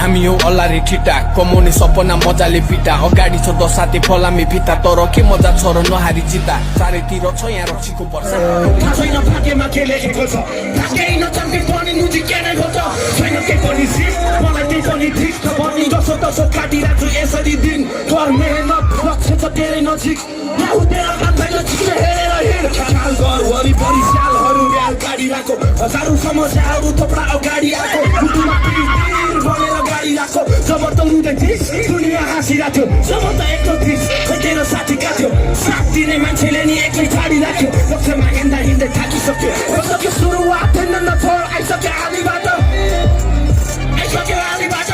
हामी हो अल्लारी ठिटा कमाउने सपना मजाले पिटा अगाडि छ दसाते फलामे भिता तर के मजा छ र नहारी जिता चारैतिर छ यहाँ रक्सीको वर्षा छैन भाग्यमा के लेखेको छ भाग्यै नचम्के पनि मुजी के नै हो त छैन के पनि सिस मलाई त्यही पनि ठिक छ भन्ने जसो तसो काटिरहेको छु यसरी दिन कर मेहनत लक्ष्य छ धेरै नजिक नहुँदैन मान्दैन छिटो हेरेर हिँड ख्याल गर वरिपरि स्यालहरू ऱ्याल काटिरहेको हजारौँ समस्याहरू थोप्रा अगाडि आएको बुटुमा पिर बनेर गाडी राख्यो जब त रुँदै थिइस् दुनियाँ हाँसिरहेको थियो जब त एक्लो थिइस् खै तेरो साथी काट्यो साथ दिने मान्छेले नि एक्लै छाडी राख्यो लक्ष्यमा हिँड्दा हिँड्दै थाकिसक्यो सक्यो सुरुवात थिएन न छोड आइसक्यो आलीबाट आइसक्यो आलीबाट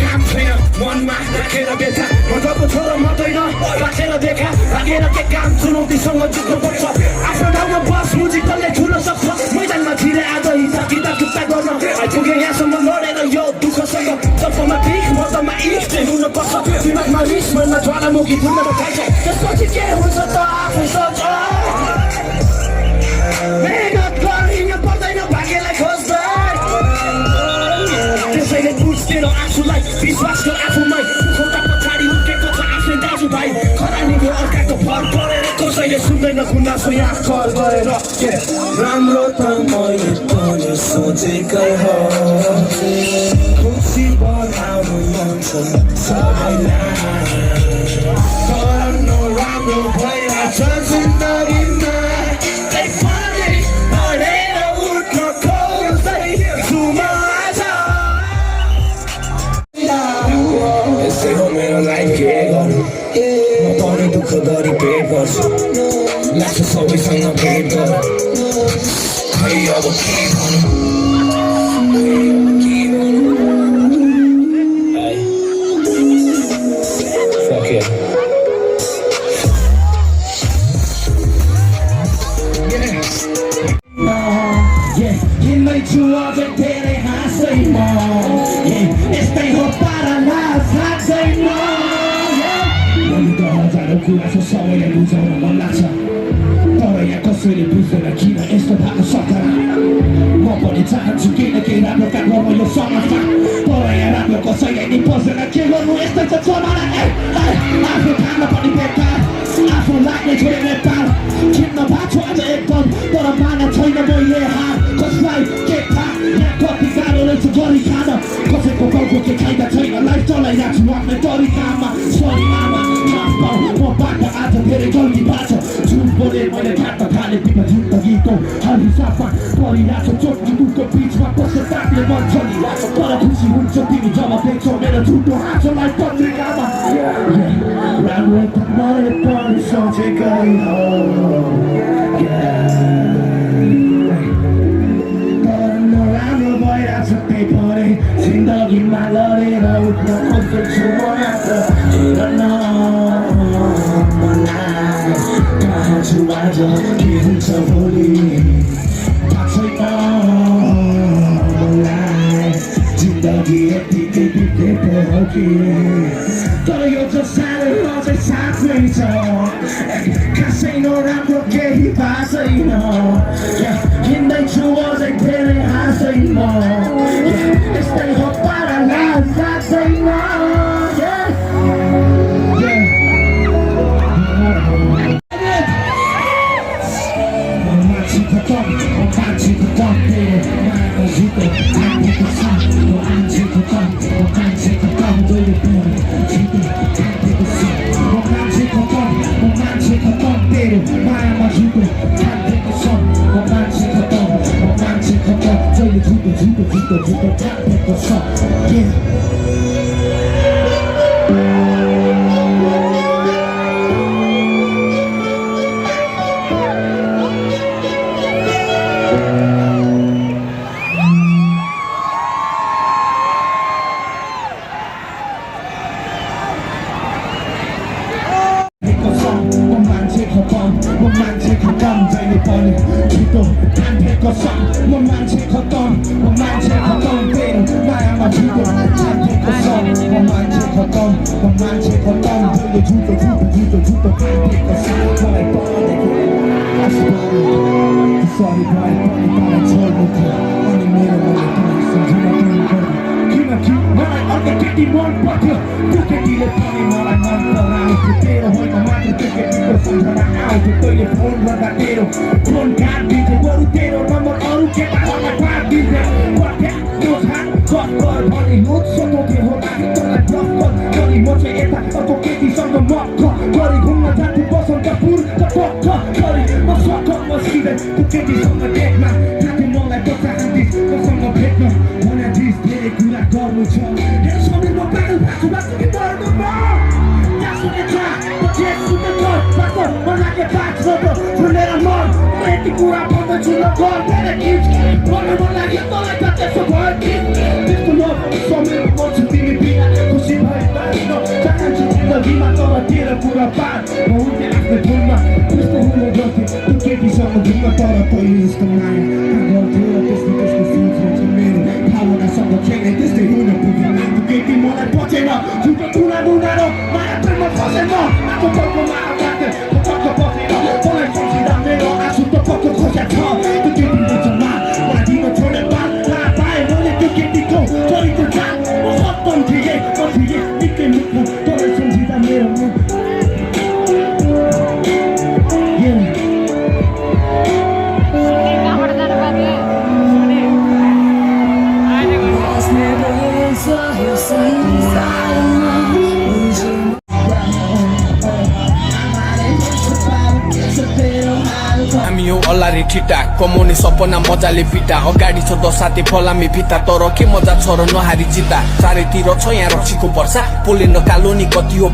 काम छैन मनमा राखेर बेथा मजाको छोरो मात्दैन राखेर देखा राखेर के काम चुनौतीसँग जुझ्नुपर्छ आफ्नो ठाउँमा बस मुजिकले ठुलो सक्छ मैदानमा छिरे आज हिसाब किताब चुक्ता गर्न आइपुगे यहाँसम्म लडेर यो दुःखसँग सपमा भिख मर्दमा इख चाहिँ हुनुपर्छ दिमागमा रिस मनमा ज्वालामुखी फुल्न बचाइछ त्यसपछि के हुन्छ त आफै सोच मेहनत गरिनु पर्दैन भाग्यलाई खोज्दै त्यसैले बुझ्दैन आफूलाई विश्वास गर आफूमै खोटा पछाडि उठेको छ आफ्नै दाजुभाइ खरानीको अर्काको फल परेर कसैले सुन्दैन गुनासो यहाँ कल गरेर राम्रो त मैले पनि सोचेकै हो खुसी बनाउनु मन छ सबैलाई तर नराम्रो भइरहेछ जिन्दगीमा दुःख गरी पेट गर्छु लाग्छ सबैसँग भेट गर खै अब के भन्नु हिँड्दैछु अझै धेरै हाँसैन यस्तै हो पारामा साँच्दैन कुरा छ सबैलाई बुझाउन मन लाग्छ तर यहाँ कसैले बुझ्दैन किन यस्तो भएको सक्दैन म पनि चाहन्छु केही न केही राम्रो काम गर्नु यो समाजमा तर यहाँ राम्रो कसैले नि बस्दैन के गर्नु यस्तै छ जमाना आफ्नो खान पनि बेकार आफ्नो लाग्ने छोडेर नेपाल खिन्न भएको छ आज एकदम तर माना छैन मैले हार कसलाई के थाहा यहाँ कति गाह्रो रहेछ गरी खान कसैको गाउँको के खाइदा छैन लाइफ चलाइरहेको छु आफ्नै तरिकामा सरी आमा मबाट आज धेरै गल्ती भएको छ झुट बोले मैले घाट खाने बिना जिन्दगीको हर हिसाबमा परिरहेको चोट मुटुको बिचमा कसै ताकले मन चलिरहेको तर खुसी हुन्छ तिमी जब देख्छौ मेरो झुटो हाँसोलाई पत्रिकामा राम्रो त मैले पनि सोचेकै हो तर नराम्रो भइरहेछ त्यही पनि जिन्दगीमा लडेर उठ्न खोज्दैछु म मात्र हेर कहाँ छु आज के हुन्छ भोलि थाहा छैन मलाई जिन्दगी यतिकै बितेको हो कि तर यो त साह्रै अझै साथमै छ खासै नराम्रो केही भएको छैन हिँड्दैछु अझै धेरै हाँसैन यस्तै हो पारामा साँच्चैन Juto, Sorry भाइ पनि तँलाई छोड्नु थियो अनि मेरो मनले तँलाई सम्झिन दिनु पर्यो किनकि मलाई अर्को केटी मन पर्थ्यो त्यो केटीले पनि मलाई मन पराउँथ्यो तेरो होइन मात्र त्यो केटीको सम्झना आउँथ्यो तैँले फोन गर्दा तेरो फोन काटिदिन्थ्यो बरु तेरो नम्बर अरू केटाहरूलाई बाँडिदिन्थ्यो त्यो छान गफ गर भने लोड सताउँथ्यो होला तँलाई ब्लक कर अनि म चाहिँ यता अर्को केटीसँग मक्क गरी घुम्न जान्थ्यो बसन्तपुर टपक्क गरी म सक्क मस्किँदै त्यो केटीसँग देख्न जान्थ्यो मलाई बचाइदिस मसँग भेट्न भने दिस धेरै कुरा गर्नु छ हेर सबै म पागल भएको बाँच्छु कि मर्नु म त्यहाँ सुनेछ पछि सुनेछ बाँच्छ म लाग्यो बाँच्छ त सुनेर मर म यति कुरा भन्दैछु न गर धेरै किच भन्नु मन लाग्यो तँलाई त त्यसो भयो कि त्यस्तो नभए समयमा म छु तिमी बिना खुसी भए बाँच्न चाहन्छु जिन्दगीमा तर तेरो कुरा पार म हुन्थेँ आफ्नो धुनमा त्यस्तो हुनु गर्थेँ त्यो केटीसँग घुम्न तर तैँले जस्तो माया गर्थ्यो र त्यसको सोच हुन्छ मेरो भावनासँग खेल्ने त्यस्तै हुन पुग्यो त्यो केटी मलाई पचेन झुटो कुरा बुझाएर माया प्रेममा फसेन आएको पक्को माया लाग्थ्यो पक्क पसेन तँलाई सम्झिँदा मेरो आँसु त पक्क खोज्या छ त्यो केटीले चाहिँ मलाई दिन छोडे पाल पाएँ मैले त्यो केटीको चरित्र जान म खत्तम थिएँ म थिएँ निकै मुख तँलाई सम्झिँदा मेरो मुख हामी हो अल्लारी ठिटा कमाउने सपना मजाले पिटा अगाडि छ 10 साथी फलामी भित्ता तर के मजा छ र नहारी जिता चारैतिर छ यहाँ रक्सीको वर्षा पोले नकालो नि कति हो